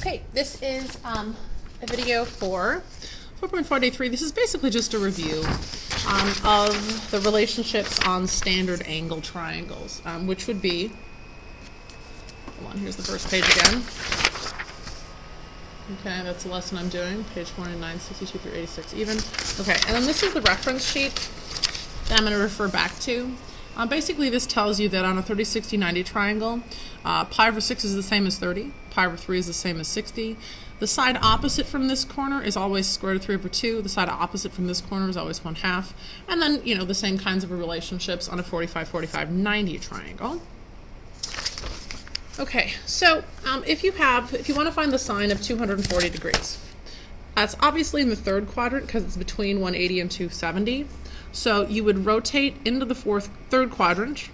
Okay, this is a video for 4.4 day 3. This is basically just a review of the relationships on standard angle triangles, which would be, hold on, here's the first page again. Okay, that's the lesson I'm doing, page 49, 62 through 86 even. Okay, and then this is the reference sheet that I'm going to refer back to. Basically, this tells you that on a 30, 60, 90 triangle, pi over 6 is the same as 30, pi over 3 is the same as 60. The side opposite from this corner is always square root of 3 over 2. The side opposite from this corner is always 1/2. And then, you know, the same kinds of relationships on a 45, 45, 90 triangle. Okay, so if you want to find the sine of 240 degrees, that's obviously in the third quadrant because it's between 180 and 270. So you would rotate into the third quadrant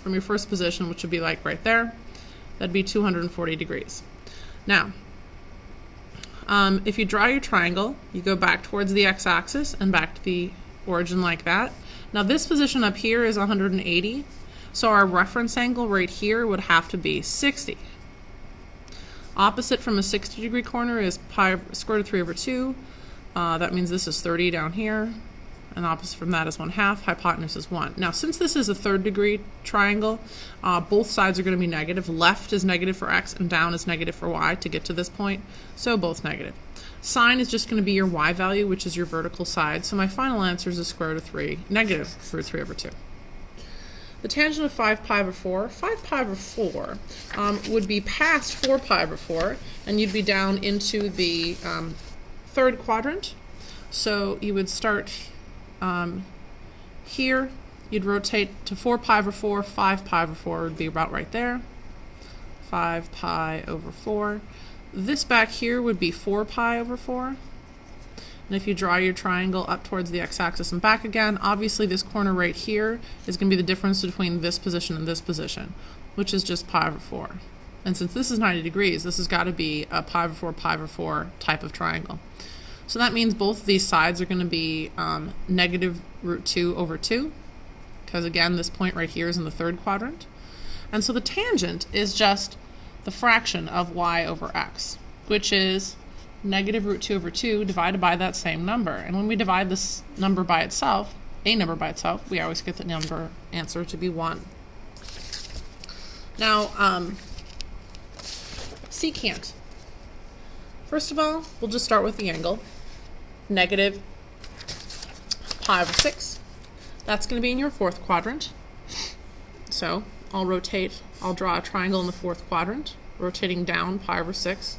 from your first position, which would be like right there. That'd be 240 degrees. Now, if you draw your triangle, you go back towards the x-axis and back to the origin like that. Now this position up here is 180, so our reference angle right here would have to be 60. Opposite from a 60 degree corner is pi square root of 3 over 2. That means this is 30 down here. And opposite from that is 1/2, hypotenuse is 1. Now, since this is a third degree triangle, both sides are going to be negative. Left is negative for x and down is negative for y to get to this point, so both negative. Sine is just going to be your y value, which is your vertical side, so my final answer is the square root of 3, negative root 3 over 2. The tangent of 5 pi over 4, 5 pi over 4 would be past 4 pi over 4, and you'd be down into the third quadrant. So you would start here, you'd rotate to 4 pi over 4, 5 pi over 4 would be about right there. 5 pi over 4. This back here would be 4 pi over 4. And if you draw your triangle up towards the x-axis and back again, obviously this corner right here is going to be the difference between this position and this position, which is just pi over 4. And since this is 90 degrees, this has got to be a pi over 4 type of triangle. So that means both of these sides are going to be negative root 2 over 2, because again, this point right here is in the third quadrant. And so the tangent is just the fraction of y over x, which is negative root 2 over 2 divided by that same number. And when we divide this number by itself, a number by itself, we always get the answer to be 1. Now, secant. First of all, we'll just start with the angle. Negative pi over 6. That's going to be in your fourth quadrant. So I'll draw a triangle in the fourth quadrant, rotating down pi over 6.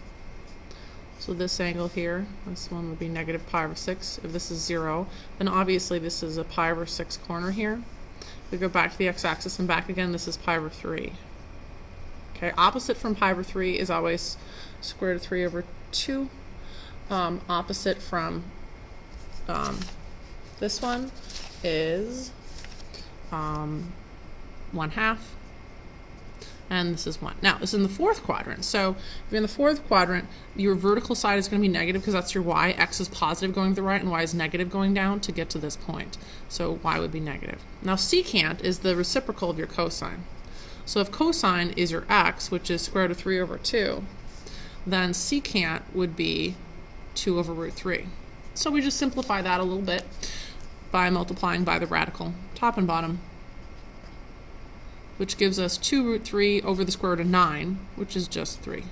So this angle here, this one would be negative pi over 6. If this is 0, then obviously this is a pi over 6 corner here. If we go back to the x-axis and back again, this is pi over 3. Okay, opposite from pi over 3 is always square root of 3 over 2. Opposite from this one is 1/2, and this is 1. Now, this is in the fourth quadrant, so if you're in the fourth quadrant, your vertical side is going to be negative because that's your y. X is positive going to the right, and y is negative going down to get to this point. So y would be negative. Now, secant is the reciprocal of your cosine. So if cosine is your x, which is square root of 3 over 2, then secant would be 2 over root 3. So we just simplify that a little bit by multiplying by the radical, top and bottom, which gives us 2 root 3 over the square root of 9, which is just 3.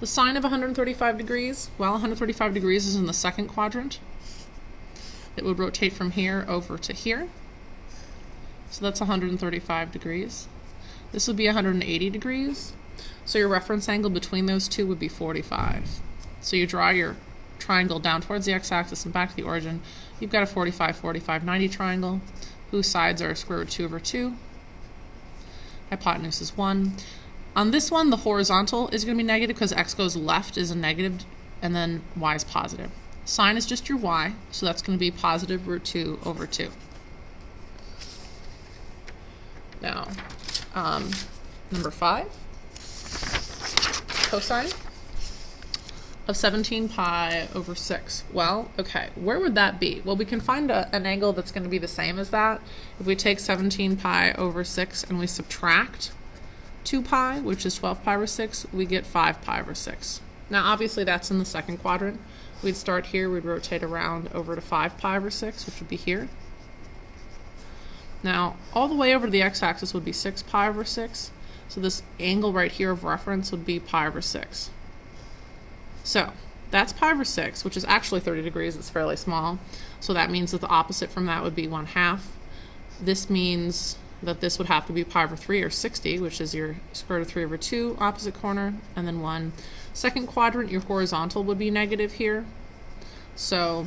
The sine of 135 degrees, well, 135 degrees is in the second quadrant. It would rotate from here over to here. So that's 135 degrees. This would be 180 degrees. So your reference angle between those two would be 45. So you draw your triangle down towards the x-axis and back to the origin. You've got a 45, 45, 90 triangle whose sides are square root 2 over 2. Hypotenuse is 1. On this one, the horizontal is going to be negative because x goes left is a negative, and then y is positive. Sine is just your y, so that's going to be positive root 2 over 2. Now, number 5. Cosine of 17 pi over 6. Well, okay, where would that be? Well, we can find an angle that's going to be the same as that. If we take 17 pi over 6 and we subtract 2 pi, which is 12 pi over 6, we get 5 pi over 6. Now, obviously, that's in the second quadrant. We'd start here, we'd rotate around over to 5 pi over 6, which would be here. Now, all the way over to the x-axis would be 6 pi over 6. So this angle right here of reference would be pi over 6. So that's pi over 6, which is actually 30 degrees. It's fairly small. So that means that the opposite from that would be 1/2. This means that this would have to be pi over 3, or 60, which is your square root of 3 over 2, opposite corner, and then 1. Second quadrant, your horizontal would be negative here. So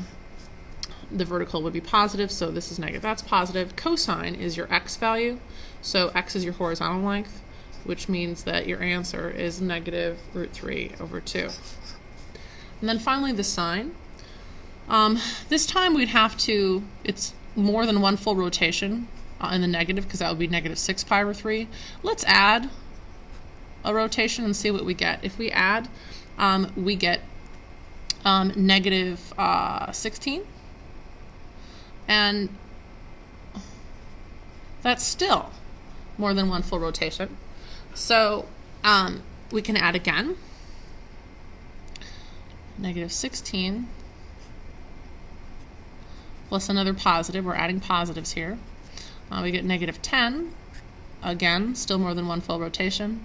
the vertical would be positive, so this is negative. That's positive. Cosine is your x value. So x is your horizontal length, which means that your answer is negative root 3 over 2. And then finally the sine. This time we'd have to, it's more than one full rotation in the negative, because that would be negative 6 pi over 3. Let's add a rotation and see what we get. If we add, we get negative 16. And that's still more than one full rotation. So we can add again. Negative 16 plus another positive. We're adding positives here. We get negative 10. Again, still more than one full rotation.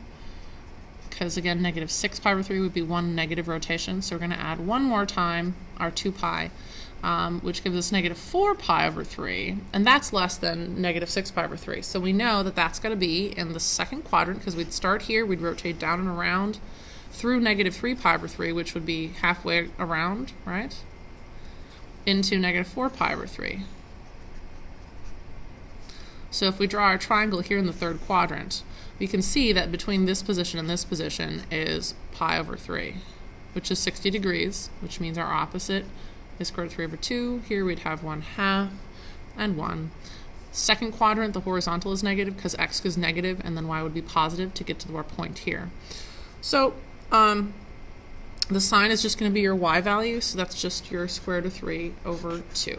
Because again, negative 6 pi over 3 would be one negative rotation. So we're going to add one more time our 2 pi, which gives us negative 4 pi over 3. And that's less than negative 6 pi over 3. So we know that that's going to be in the second quadrant, because we'd start here, we'd rotate down and around through negative 3 pi over 3, which would be halfway around, right, into negative 4 pi over 3. So if we draw our triangle here in the third quadrant, we can see that between this position and this position is pi over 3, which is 60 degrees, which means our opposite is square root of 3 over 2. Here we'd have 1/2 and 1. Second quadrant, the horizontal is negative because x is negative, and then y would be positive to get to our point here. So the sine is just going to be your y value, so that's just your square root of 3 over 2.